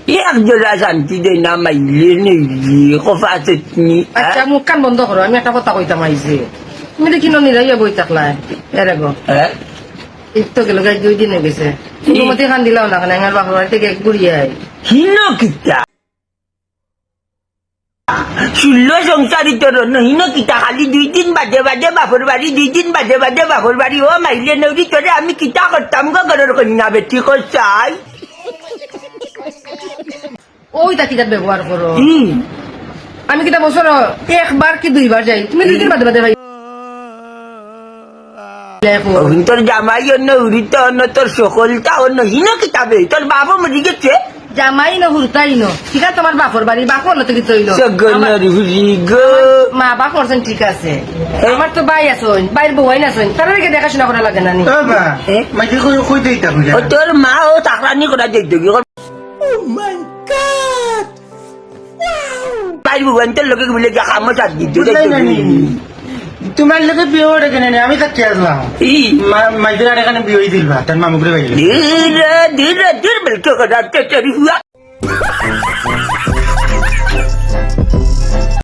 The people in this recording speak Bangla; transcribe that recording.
এক জোড়া শান্তি দেয় না মাইলে নেই কফা চটনি আচ্ছা মুখ কান বন্ধ করো আমি একটা কথা কইতাম আইছে তুমি দেখি নিরাইয়া বই থাকলা এরে গো এই তো গেল গাই 2 দিনে গেছে তোমাতে খান দিলাও না কেন আমার বাপের বাড়ি থেকে ঘুরিয়ে আই হিন কিতা ষোল সংসারিত হিন কিতা খালি 2 দিন বাজে বাজে বাপর বাড়ি 2 দিন বাজে বাজে বাপর বাড়ি ও মাইলে নৌরি তোরে আমি কিতা করতাম গো ঘরের কন্যা বেটি করছাই ওই তা কিতা ব্যবহার করো আমি কিতা বছর একবার কি 2 বার যাই তুমি 2 দিন বাদে বাদে ভাই তোর জামাই অন্য উড়িতে অন্য তোর সকলটা অন্য হিন কিতাবে তোর বাবা মরি গেছে জামাই ন হুরতাই ন ঠিক আছে তোমার বাপর বাড়ি বাপ হলো থেকে তৈল মা বাপ করছেন ঠিক আছে আমার তো ভাই আছেন বাইর বউ না আছেন তারা দেখাশোনা করা লাগে না নি তোর মা ও চাকরানি করা যেত বাইর বউ তোর লোকে বলে কামো চার দিত তোমার লোকে বিয়ে ওটা কেন আমি থাকতে আসলাম মাইদের আর এখানে বিয়ে দিলবা তার মামুকরে বাইরে ধীরে ধীরে ধীরে বেলকে কথা